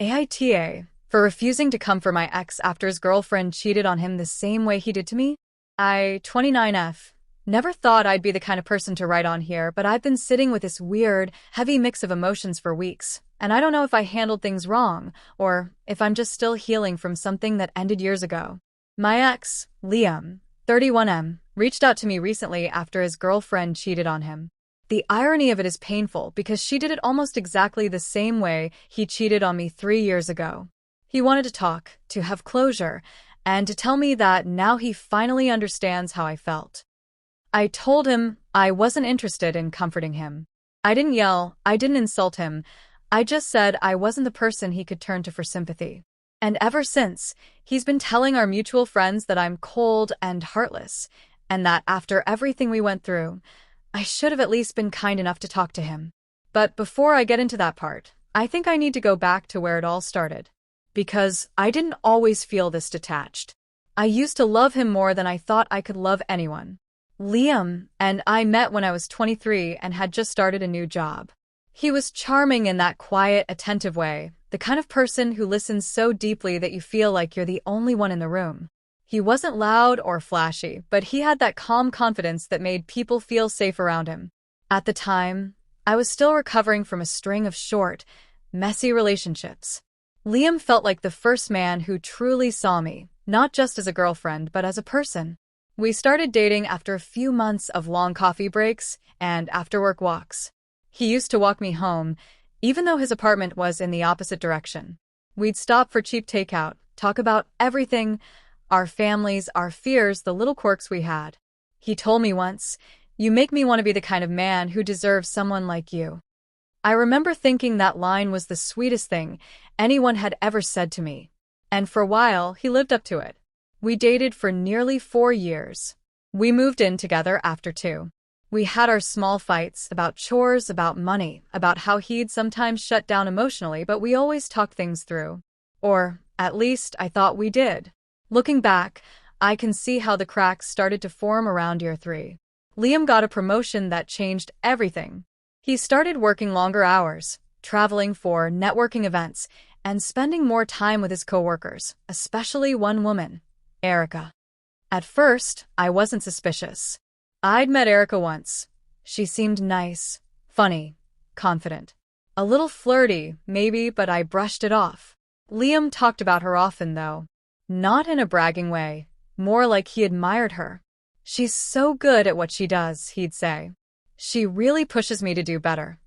AITA, for refusing to come for my ex after his girlfriend cheated on him the same way he did to me? 29F. Never thought I'd be the kind of person to write on here, but I've been sitting with this weird, heavy mix of emotions for weeks, and I don't know if I handled things wrong, or if I'm just still healing from something that ended years ago. My ex, Liam, 31M, reached out to me recently after his girlfriend cheated on him. The irony of it is painful because she did it almost exactly the same way he cheated on me 3 years ago. He wanted to talk, to have closure, and to tell me that now he finally understands how I felt. I told him I wasn't interested in comforting him. I didn't yell, I didn't insult him. I just said I wasn't the person he could turn to for sympathy. And ever since, he's been telling our mutual friends that I'm cold and heartless, and that after everything we went through, I should have at least been kind enough to talk to him. But before I get into that part, I think I need to go back to where it all started. Because I didn't always feel this detached. I used to love him more than I thought I could love anyone. Liam and I met when I was 23 and had just started a new job. He was charming in that quiet, attentive way, the kind of person who listens so deeply that you feel like you're the only one in the room. He wasn't loud or flashy, but he had that calm confidence that made people feel safe around him. At the time, I was still recovering from a string of short, messy relationships. Liam felt like the first man who truly saw me, not just as a girlfriend, but as a person. We started dating after a few months of long coffee breaks and after-work walks. He used to walk me home, even though his apartment was in the opposite direction. We'd stop for cheap takeout, talk about everything, our families, our fears, the little quirks we had. He told me once, "You make me want to be the kind of man who deserves someone like you." I remember thinking that line was the sweetest thing anyone had ever said to me. And for a while, he lived up to it. We dated for nearly 4 years. We moved in together after 2. We had our small fights about chores, about money, about how he'd sometimes shut down emotionally, but we always talked things through. Or, at least, I thought we did. Looking back, I can see how the cracks started to form around year 3. Liam got a promotion that changed everything. He started working longer hours, traveling for networking events, and spending more time with his coworkers, especially one woman, Erica. At first, I wasn't suspicious. I'd met Erica once. She seemed nice, funny, confident. A little flirty, maybe, but I brushed it off. Liam talked about her often, though. Not in a bragging way, more like he admired her. "She's so good at what she does," he'd say. "She really pushes me to do better."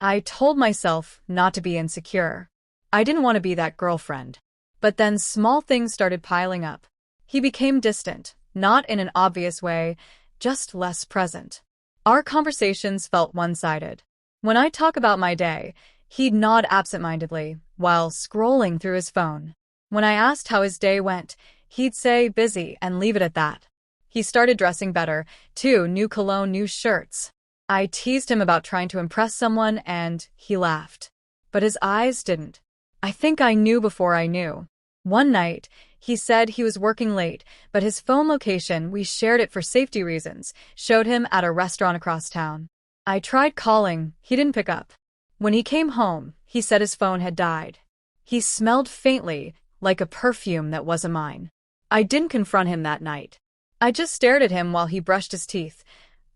I told myself not to be insecure. I didn't want to be that girlfriend. But then small things started piling up. He became distant, not in an obvious way, just less present. Our conversations felt one-sided. When I talk about my day, he'd nod absent-mindedly while scrolling through his phone. When I asked how his day went, he'd say busy and leave it at that. He started dressing better, too, new cologne, new shirts. I teased him about trying to impress someone, and he laughed. But his eyes didn't. I think I knew before I knew. One night, he said he was working late, but his phone location, we shared it for safety reasons, showed him at a restaurant across town. I tried calling, he didn't pick up. When he came home, he said his phone had died. He smelled faintly, like a perfume that wasn't mine. I didn't confront him that night. I just stared at him while he brushed his teeth,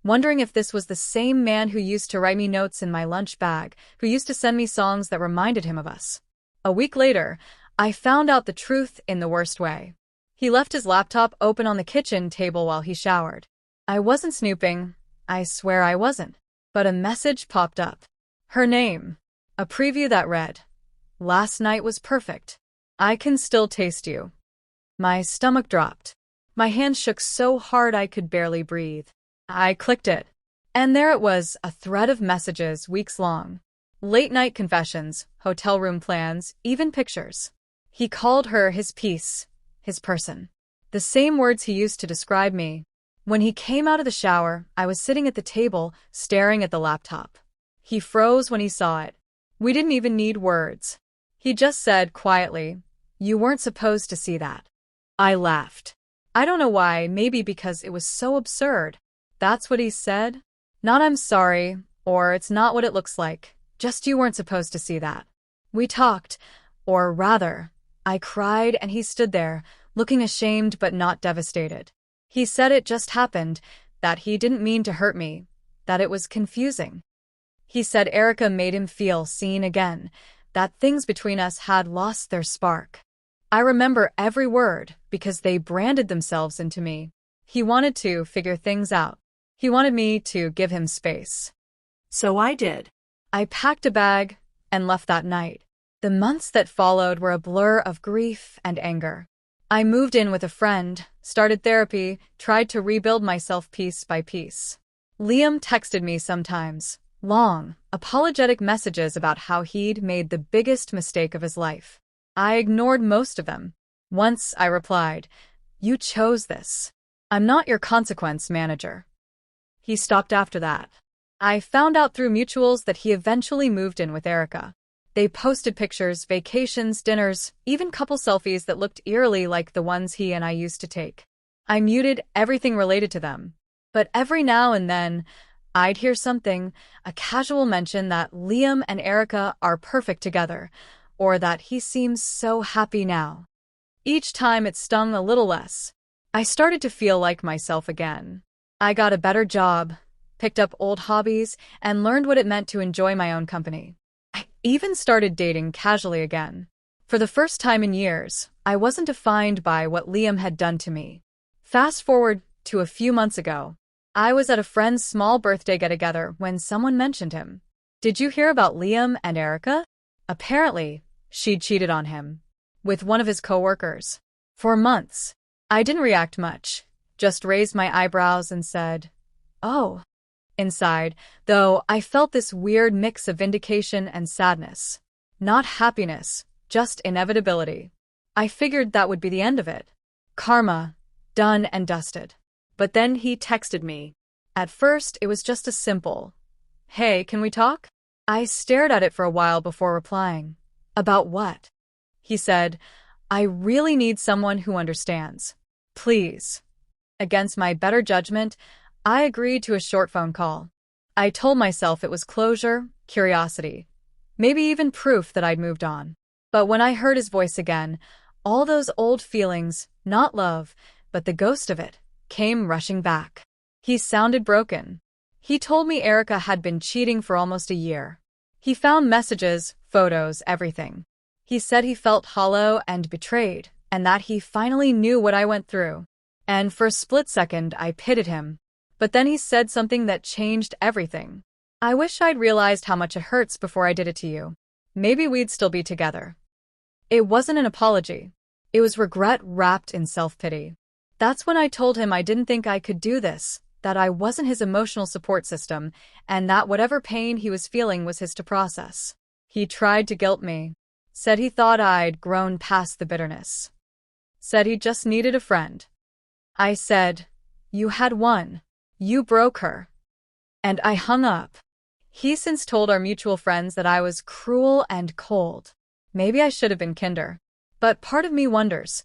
wondering if this was the same man who used to write me notes in my lunch bag, who used to send me songs that reminded him of us. A week later, I found out the truth in the worst way. He left his laptop open on the kitchen table while he showered. I wasn't snooping. I swear I wasn't. But a message popped up. Her name. A preview that read, "Last night was perfect. I can still taste you." My stomach dropped. My hands shook so hard I could barely breathe. I clicked it. And there it was, a thread of messages weeks long. Late-night confessions, hotel room plans, even pictures. He called her his piece, his person. The same words he used to describe me. When he came out of the shower, I was sitting at the table, staring at the laptop. He froze when he saw it. We didn't even need words. He just said quietly, "You weren't supposed to see that." I laughed. I don't know why, maybe because it was so absurd. That's what he said? Not "I'm sorry," or "It's not what it looks like." Just "You weren't supposed to see that." We talked. Or rather, I cried and he stood there, looking ashamed but not devastated. He said it just happened, that he didn't mean to hurt me, that it was confusing. He said Erica made him feel seen again, that things between us had lost their spark. I remember every word because they branded themselves into me. He wanted to figure things out. He wanted me to give him space. So I did. I packed a bag and left that night. The months that followed were a blur of grief and anger. I moved in with a friend, started therapy, tried to rebuild myself piece by piece. Liam texted me sometimes, long, apologetic messages about how he'd made the biggest mistake of his life. I ignored most of them. Once I replied, "You chose this. I'm not your consequence manager." He stopped after that. I found out through mutuals that he eventually moved in with Erica. They posted pictures, vacations, dinners, even couple selfies that looked eerily like the ones he and I used to take. I muted everything related to them. But every now and then, I'd hear something, a casual mention that Liam and Erica are perfect together, or that he seems so happy now. Each time it stung a little less. I started to feel like myself again. I got a better job, picked up old hobbies, and learned what it meant to enjoy my own company. I even started dating casually again. For the first time in years, I wasn't defined by what Liam had done to me. Fast forward to a few months ago. I was at a friend's small birthday get-together when someone mentioned him. "Did you hear about Liam and Erica?" Apparently, she'd cheated on him with one of his coworkers. For months, I didn't react much, just raised my eyebrows and said, "Oh." Inside, though, I felt this weird mix of vindication and sadness. Not happiness, just inevitability. I figured that would be the end of it. Karma, done and dusted. But then he texted me. At first, it was just a simple, "Hey, can we talk?" I stared at it for a while before replying. "About what?" He said, "I really need someone who understands. Please." Against my better judgment, I agreed to a short phone call. I told myself it was closure, curiosity, maybe even proof that I'd moved on. But when I heard his voice again, all those old feelings, not love, but the ghost of it, came rushing back. He sounded broken. He told me Erica had been cheating for almost a year. He found messages, photos, everything. He said he felt hollow and betrayed, and that he finally knew what I went through. And for a split second, I pitied him. But then he said something that changed everything. "I wish I'd realized how much it hurts before I did it to you. Maybe we'd still be together." It wasn't an apology. It was regret wrapped in self-pity. That's when I told him I didn't think I could do this, that I wasn't his emotional support system, and that whatever pain he was feeling was his to process. He tried to guilt me. Said he thought I'd grown past the bitterness. Said he just needed a friend. I said, "You had one. You broke her." And I hung up. He's since told our mutual friends that I was cruel and cold. Maybe I should have been kinder. But part of me wonders,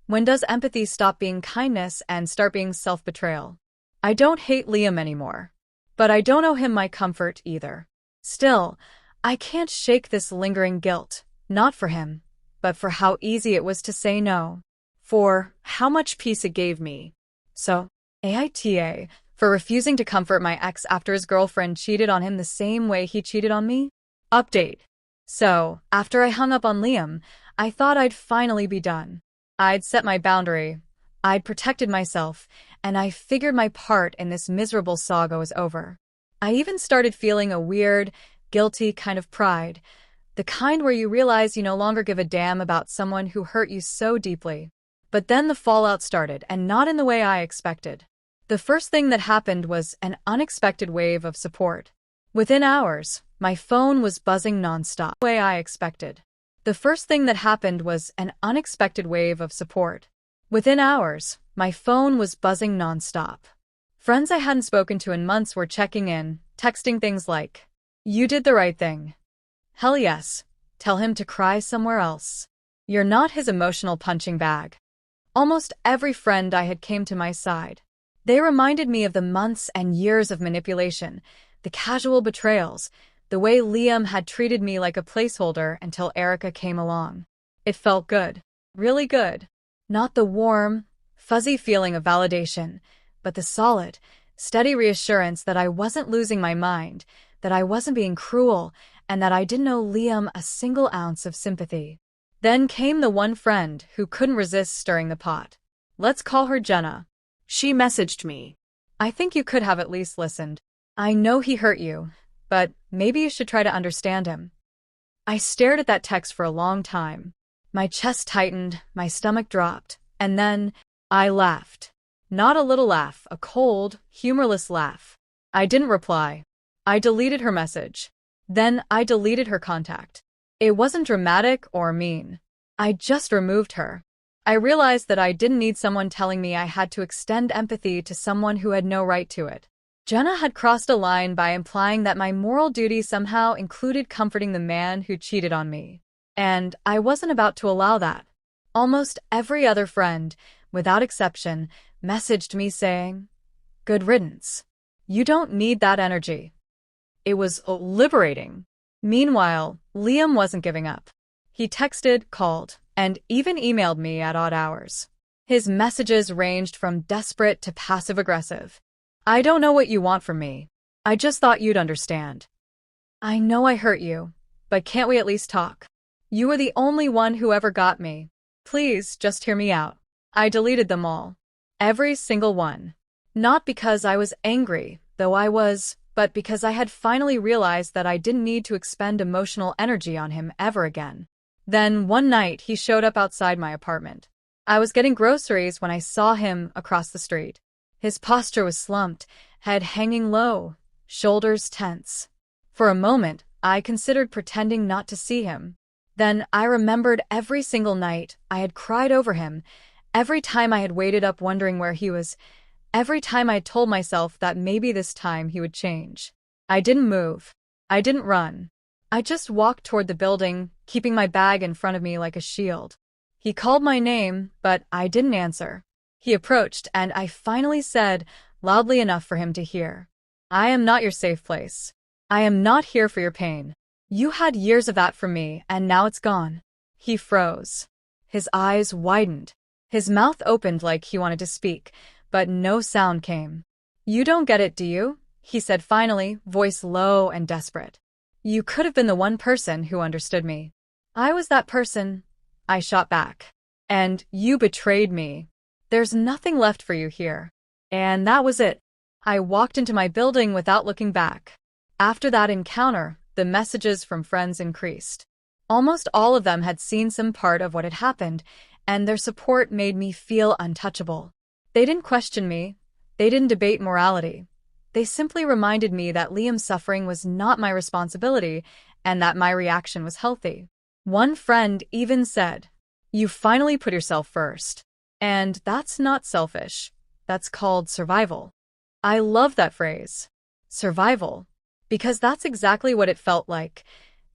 when does empathy stop being kindness and start being self-betrayal? I don't hate Liam anymore. But I don't owe him my comfort either. Still, I can't shake this lingering guilt, not for him, but for how easy it was to say no. For how much peace it gave me. So, AITA, for refusing to comfort my ex after his girlfriend cheated on him the same way he cheated on me? Update. So, after I hung up on Liam, I thought I'd finally be done. I'd set my boundary, I'd protected myself, and I figured my part in this miserable saga was over. I even started feeling a weird, guilty kind of pride, the kind where you realize you no longer give a damn about someone who hurt you so deeply. But then the fallout started, and not in the way I expected. The first thing that happened was an unexpected wave of support. Within hours, my phone was buzzing nonstop. The way I expected. The first thing that happened was an unexpected wave of support. Within hours, my phone was buzzing nonstop. Friends I hadn't spoken to in months were checking in, texting things like, "You did the right thing." "Hell yes. Tell him to cry somewhere else. You're not his emotional punching bag." Almost every friend I had came to my side. They reminded me of the months and years of manipulation, the casual betrayals, The way Liam had treated me like a placeholder until Erica came along. It felt good. Really good. Not the warm, fuzzy feeling of validation, but the solid, steady reassurance that I wasn't losing my mind, that I wasn't being cruel, and that I didn't owe Liam a single ounce of sympathy. Then came the one friend who couldn't resist stirring the pot. Let's call her Jenna. She messaged me. I think you could have at least listened. I know he hurt you, but maybe you should try to understand him. I stared at that text for a long time. My chest tightened, my stomach dropped, and then I laughed. Not a little laugh, a cold, humorless laugh. I didn't reply. I deleted her message. Then I deleted her contact. It wasn't dramatic or mean. I just removed her. I realized that I didn't need someone telling me I had to extend empathy to someone who had no right to it. Jenna had crossed a line by implying that my moral duty somehow included comforting the man who cheated on me. And I wasn't about to allow that. Almost every other friend, without exception, messaged me saying, "Good riddance. You don't need that energy." It was liberating. Meanwhile, Liam wasn't giving up. He texted, called, and even emailed me at odd hours. His messages ranged from desperate to passive-aggressive. "I don't know what you want from me. I just thought you'd understand. I know I hurt you, but can't we at least talk? You were the only one who ever got me. Please, just hear me out." I deleted them all. Every single one. Not because I was angry, though I was, but because I had finally realized that I didn't need to expend emotional energy on him ever again. Then, one night, he showed up outside my apartment. I was getting groceries when I saw him across the street. His posture was slumped, head hanging low, shoulders tense. For a moment, I considered pretending not to see him. Then I remembered every single night I had cried over him, every time I had waited up wondering where he was, every time I had told myself that maybe this time he would change. I didn't move. I didn't run. I just walked toward the building, keeping my bag in front of me like a shield. He called my name, but I didn't answer. He approached, and I finally said, loudly enough for him to hear, "I am not your safe place. I am not here for your pain. You had years of that from me, and now it's gone." He froze. His eyes widened. His mouth opened like he wanted to speak, but no sound came. "You don't get it, do you?" he said finally, voice low and desperate. "You could have been the one person who understood me." "I was that person," I shot back. "And you betrayed me. There's nothing left for you here." And that was it. I walked into my building without looking back. After that encounter, the messages from friends increased. Almost all of them had seen some part of what had happened, and their support made me feel untouchable. They didn't question me. They didn't debate morality. They simply reminded me that Liam's suffering was not my responsibility and that my reaction was healthy. One friend even said, "You finally put yourself first. And that's not selfish. That's called survival." I love that phrase. Survival. Because that's exactly what it felt like.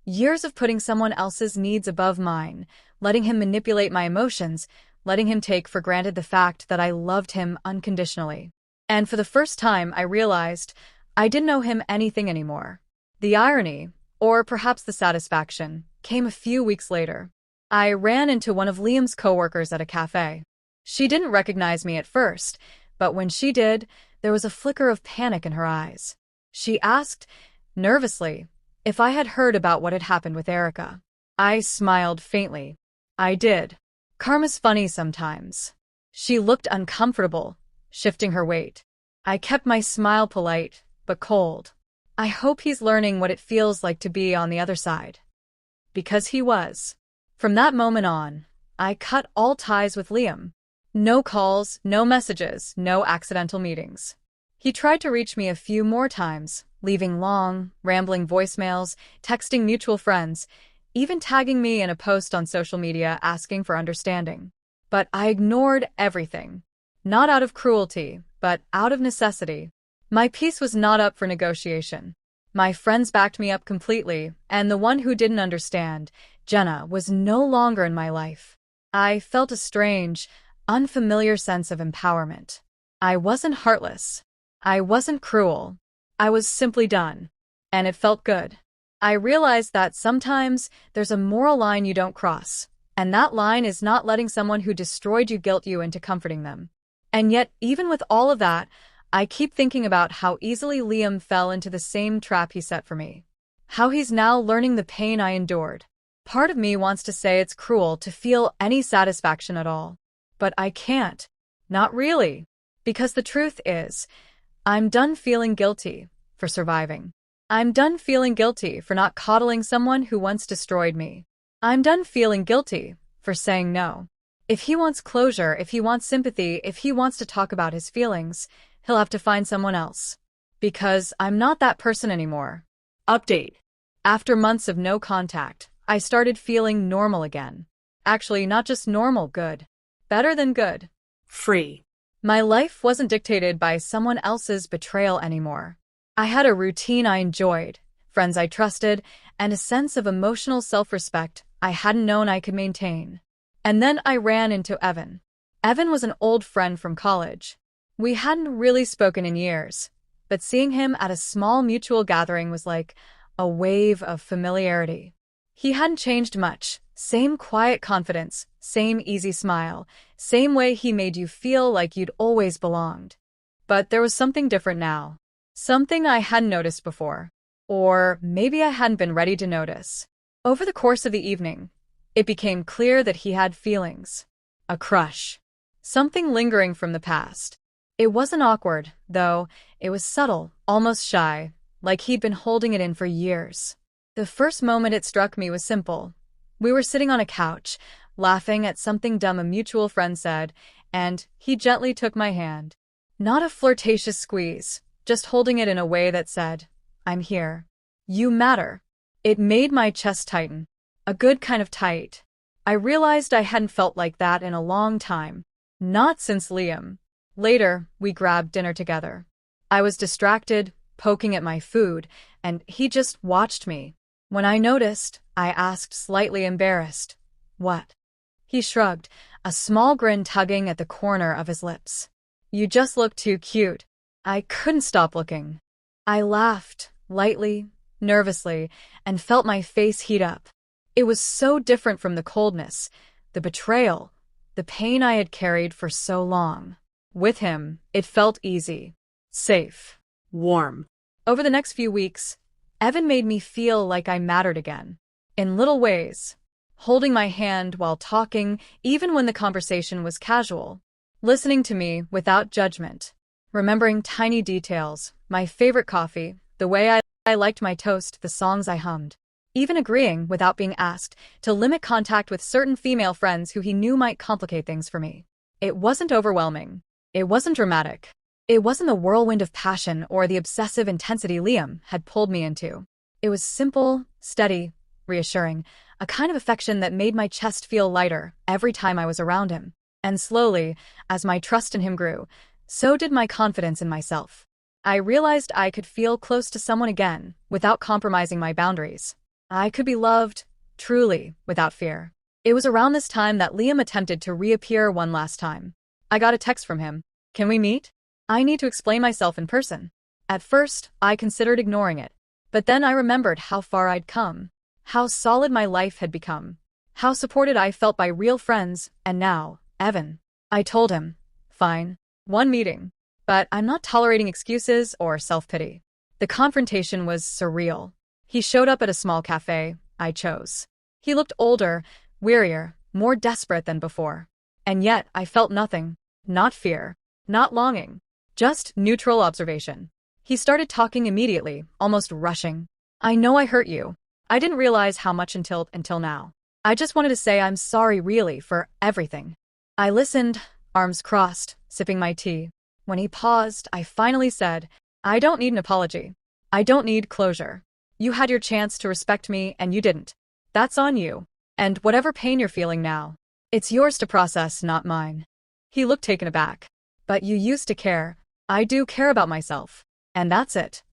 Years of putting someone else's needs above mine, letting him manipulate my emotions, letting him take for granted the fact that I loved him unconditionally. And for the first time, I realized I didn't owe him anything anymore. The irony, or perhaps the satisfaction, came a few weeks later. I ran into one of Liam's coworkers at a cafe. She didn't recognize me at first, but when she did, there was a flicker of panic in her eyes. She asked, nervously, if I had heard about what had happened with Erica. I smiled faintly. I did. Karma's funny sometimes. She looked uncomfortable, shifting her weight. I kept my smile polite, but cold. I hope he's learning what it feels like to be on the other side. Because he was. From that moment on, I cut all ties with Liam. No calls, no messages, no accidental meetings. He tried to reach me a few more times, leaving long, rambling voicemails, texting mutual friends, even tagging me in a post on social media asking for understanding. But I ignored everything. Not out of cruelty, but out of necessity. My peace was not up for negotiation. My friends backed me up completely, and the one who didn't understand, Jenna, was no longer in my life. I felt a strange, unfamiliar sense of empowerment. I wasn't heartless. I wasn't cruel. I was simply done. And it felt good. I realized that sometimes there's a moral line you don't cross, and that line is not letting someone who destroyed you guilt you into comforting them. And yet, even with all of that, I keep thinking about how easily Liam fell into the same trap he set for me. How he's now learning the pain I endured. Part of me wants to say it's cruel to feel any satisfaction at all. But I can't. Not really. Because the truth is, I'm done feeling guilty for surviving. I'm done feeling guilty for not coddling someone who once destroyed me. I'm done feeling guilty for saying no. If he wants closure, if he wants sympathy, if he wants to talk about his feelings, he'll have to find someone else. Because I'm not that person anymore. Update. After months of no contact, I started feeling normal again. Actually, not just normal, good. Better than good. Free. My life wasn't dictated by someone else's betrayal anymore. I had a routine I enjoyed, friends I trusted, and a sense of emotional self-respect I hadn't known I could maintain. And then I ran into Evan. Evan was an old friend from college. We hadn't really spoken in years, but seeing him at a small mutual gathering was like a wave of familiarity. He hadn't changed much. Same quiet confidence, same easy smile, same way he made you feel like you'd always belonged. But there was something different now. Something I hadn't noticed before. Or maybe I hadn't been ready to notice. Over the course of the evening, it became clear that he had feelings. A crush. Something lingering from the past. It wasn't awkward, though. It was subtle, almost shy, like he'd been holding it in for years. The first moment it struck me was simple. We were sitting on a couch, laughing at something dumb a mutual friend said, and he gently took my hand. Not a flirtatious squeeze, just holding it in a way that said, "I'm here. You matter." It made my chest tighten. A good kind of tight. I realized I hadn't felt like that in a long time. Not since Liam. Later, we grabbed dinner together. I was distracted, poking at my food, and he just watched me. When I noticed, I asked, slightly embarrassed, "What?" He shrugged, a small grin tugging at the corner of his lips. "You just look too cute." I couldn't stop looking. I laughed, lightly, nervously, and felt my face heat up. It was so different from the coldness, the betrayal, the pain I had carried for so long. With him, it felt easy, safe, Warm. over the next few weeks, Evan made me feel like I mattered again. In little ways. Holding my hand while talking, even when the conversation was casual. Listening to me without judgment. Remembering tiny details, my favorite coffee, the way I liked my toast, the songs I hummed. Even agreeing, without being asked, to limit contact with certain female friends who he knew might complicate things for me. It wasn't overwhelming. It wasn't dramatic. It wasn't the whirlwind of passion or the obsessive intensity Liam had pulled me into. It was simple, steady, reassuring, a kind of affection that made my chest feel lighter every time I was around him. And slowly, as my trust in him grew, so did my confidence in myself. I realized I could feel close to someone again without compromising my boundaries. I could be loved, truly, without fear. It was around this time that Liam attempted to reappear one last time. I got a text from him. "Can we meet? I need to explain myself in person." At first, I considered ignoring it. But then I remembered how far I'd come. How solid my life had become. How supported I felt by real friends, and now, Evan. I told him, "Fine. One meeting. But I'm not tolerating excuses or self-pity." The confrontation was surreal. He showed up at a small cafe I chose. He looked older, wearier, more desperate than before. And yet, I felt nothing. Not fear. Not longing. Just neutral observation. He started talking immediately, almost rushing. "I know I hurt you. I didn't realize how much until now. I just wanted to say I'm sorry really for everything." I listened, arms crossed, sipping my tea. When he paused, I finally said, "I don't need an apology. I don't need closure. You had your chance to respect me and you didn't. That's on you. And whatever pain you're feeling now, it's yours to process, not mine." He looked taken aback. "But you used to care." "I do care about myself. And that's it."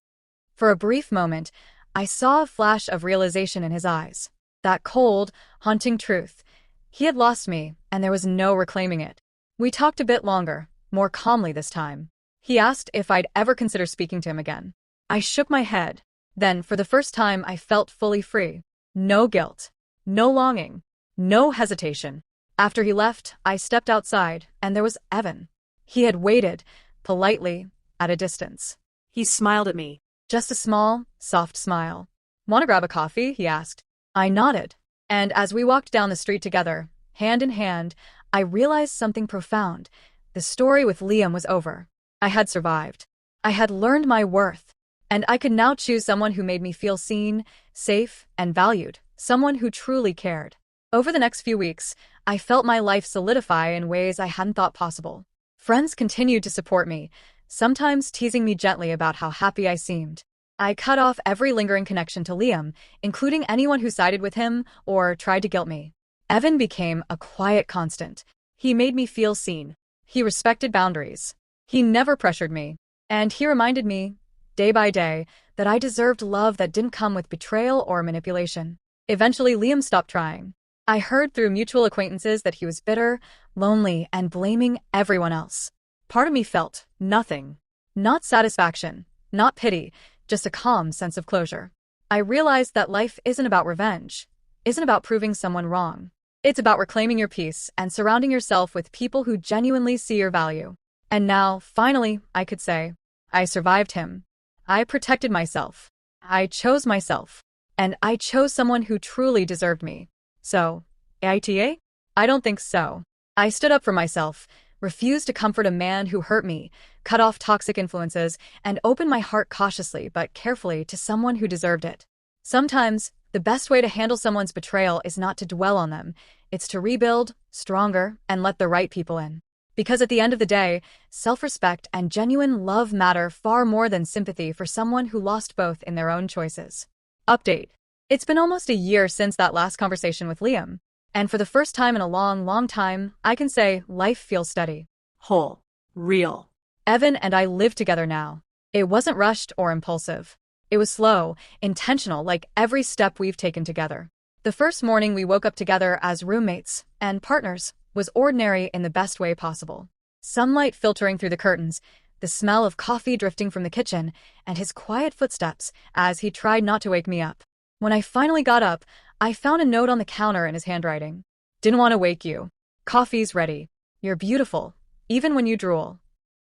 For a brief moment, I saw a flash of realization in his eyes. That cold, haunting truth. He had lost me, and there was no reclaiming it. We talked a bit longer, more calmly this time. He asked if I'd ever consider speaking to him again. I shook my head. Then, for the first time, I felt fully free. No guilt. No longing. No hesitation. After he left, I stepped outside, and there was Evan. He had waited, politely, at a distance. He smiled at me. Just a small, soft smile. "Want to grab a coffee?" he asked. I nodded. And as we walked down the street together, hand in hand, I realized something profound. The story with Liam was over. I had survived. I had learned my worth. And I could now choose someone who made me feel seen, safe, and valued. Someone who truly cared. Over the next few weeks, I felt my life solidify in ways I hadn't thought possible. Friends continued to support me, sometimes teasing me gently about how happy I seemed. I cut off every lingering connection to Liam, including anyone who sided with him or tried to guilt me. Evan became a quiet constant. He made me feel seen. He respected boundaries. He never pressured me. And he reminded me, day by day, that I deserved love that didn't come with betrayal or manipulation. Eventually, Liam stopped trying. I heard through mutual acquaintances that he was bitter, lonely, and blaming everyone else. Part of me felt nothing. Not satisfaction, not pity, just a calm sense of closure. I realized that life isn't about revenge, isn't about proving someone wrong. It's about reclaiming your peace and surrounding yourself with people who genuinely see your value. And now, finally, I could say, I survived him. I protected myself. I chose myself. And I chose someone who truly deserved me. So, AITA? I don't think so. I stood up for myself, refused to comfort a man who hurt me, cut off toxic influences, and opened my heart cautiously but carefully to someone who deserved it. Sometimes, the best way to handle someone's betrayal is not to dwell on them. It's to rebuild, stronger, and let the right people in. Because at the end of the day, self-respect and genuine love matter far more than sympathy for someone who lost both in their own choices. Update. It's been almost a year since that last conversation with Liam. And for the first time in a long, long time, I can say life feels steady. Whole. Real. Evan and I live together now. It wasn't rushed or impulsive. It was slow, intentional, like every step we've taken together. The first morning we woke up together as roommates and partners was ordinary in the best way possible. Sunlight filtering through the curtains, the smell of coffee drifting from the kitchen, and his quiet footsteps as he tried not to wake me up. When I finally got up, I found a note on the counter in his handwriting. "Didn't want to wake you. Coffee's ready. You're beautiful, even when you drool."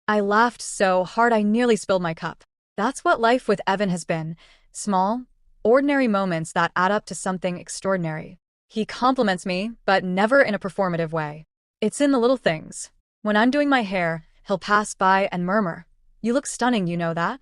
I laughed so hard I nearly spilled my cup. That's what life with Evan has been. Small, ordinary moments that add up to something extraordinary. He compliments me, but never in a performative way. It's in the little things. When I'm doing my hair, he'll pass by and murmur, "You look stunning, you know that?"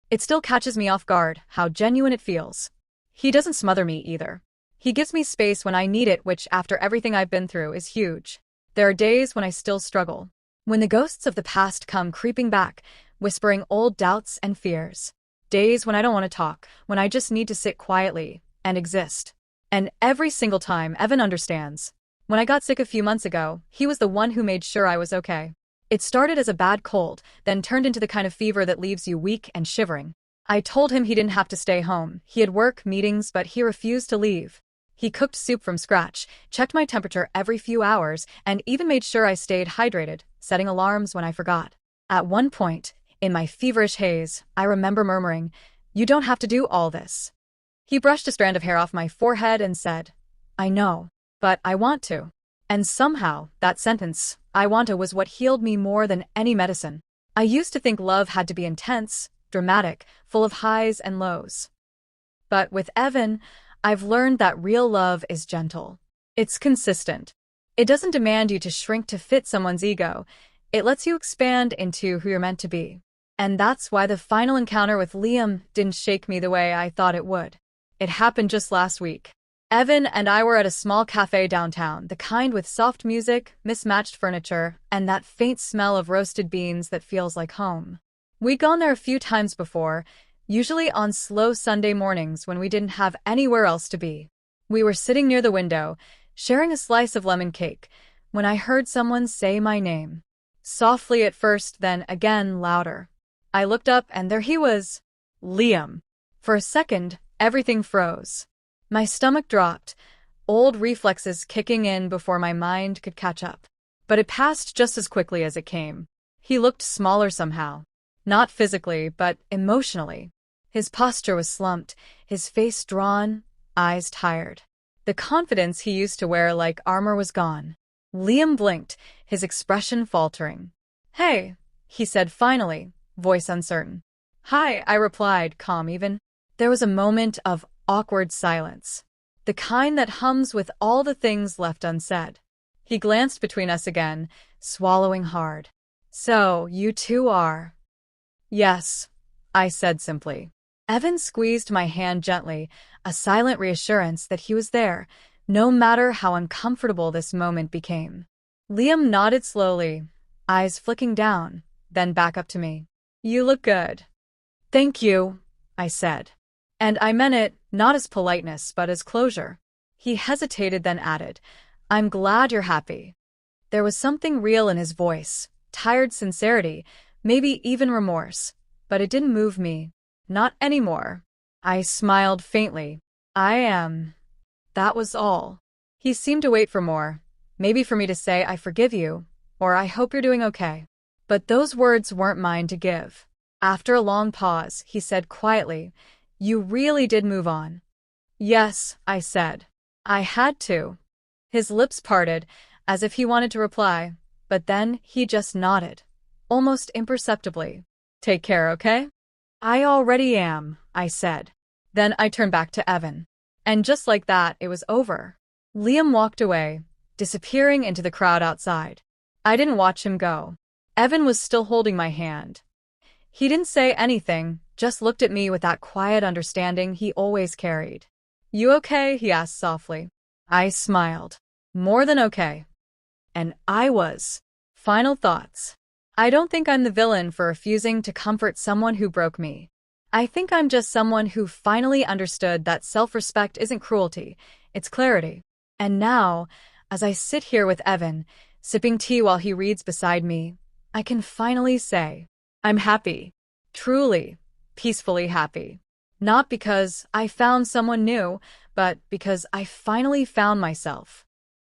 It still catches me off guard how genuine it feels. He doesn't smother me either. He gives me space when I need it, which after everything I've been through is huge. There are days when I still struggle. When the ghosts of the past come creeping back, whispering old doubts and fears. Days when I don't want to talk, when I just need to sit quietly and exist. And every single time, Evan understands. When I got sick a few months ago, he was the one who made sure I was okay. It started as a bad cold, then turned into the kind of fever that leaves you weak and shivering. I told him he didn't have to stay home. He had work, meetings, but he refused to leave. He cooked soup from scratch, checked my temperature every few hours, and even made sure I stayed hydrated, setting alarms when I forgot. At one point, in my feverish haze, I remember murmuring, "You don't have to do all this." He brushed a strand of hair off my forehead and said, "I know, but I want to." And somehow, that sentence, "I want to," was what healed me more than any medicine. I used to think love had to be intense, dramatic, full of highs and lows. But with Evan, I've learned that real love is gentle. It's consistent. It doesn't demand you to shrink to fit someone's ego. It lets you expand into who you're meant to be. And that's why the final encounter with Liam didn't shake me the way I thought it would. It happened just last week. Evan and I were at a small cafe downtown, the kind with soft music, mismatched furniture, and that faint smell of roasted beans that feels like home. We'd gone there a few times before, usually on slow Sunday mornings when we didn't have anywhere else to be. We were sitting near the window, sharing a slice of lemon cake, when I heard someone say my name. Softly at first, then again louder. I looked up and there he was. Liam. For a second, everything froze. My stomach dropped, old reflexes kicking in before my mind could catch up. But it passed just as quickly as it came. He looked smaller somehow. Not physically, but emotionally. His posture was slumped, his face drawn, eyes tired. The confidence he used to wear like armor was gone. Liam blinked, his expression faltering. "Hey," he said finally, voice uncertain. "Hi," I replied, calm even. There was a moment of awkward silence, the kind that hums with all the things left unsaid. He glanced between us again, swallowing hard. "So, you two are—" "Yes," I said simply. Evan squeezed my hand gently, a silent reassurance that he was there, no matter how uncomfortable this moment became. Liam nodded slowly, eyes flicking down, then back up to me. "You look good." "Thank you," I said. And I meant it, not as politeness, but as closure. He hesitated, then added, "I'm glad you're happy." There was something real in his voice, tired sincerity, maybe even remorse, but it didn't move me. Not anymore. I smiled faintly. "I am." That was all. He seemed to wait for more, maybe for me to say "I forgive you," or "I hope you're doing okay." But those words weren't mine to give. After a long pause, he said quietly, "You really did move on." "Yes," I said. "I had to." His lips parted, as if he wanted to reply, but then he just nodded, almost imperceptibly. "Take care, okay?" "I already am," I said. Then I turned back to Evan. And just like that, it was over. Liam walked away, disappearing into the crowd outside. I didn't watch him go. Evan was still holding my hand. He didn't say anything, just looked at me with that quiet understanding he always carried. "You okay?" he asked softly. I smiled. "More than okay." And I was. Final thoughts. I don't think I'm the villain for refusing to comfort someone who broke me. I think I'm just someone who finally understood that self-respect isn't cruelty, it's clarity. And now, as I sit here with Evan, sipping tea while he reads beside me, I can finally say, I'm happy. Truly, peacefully happy. Not because I found someone new, but because I finally found myself.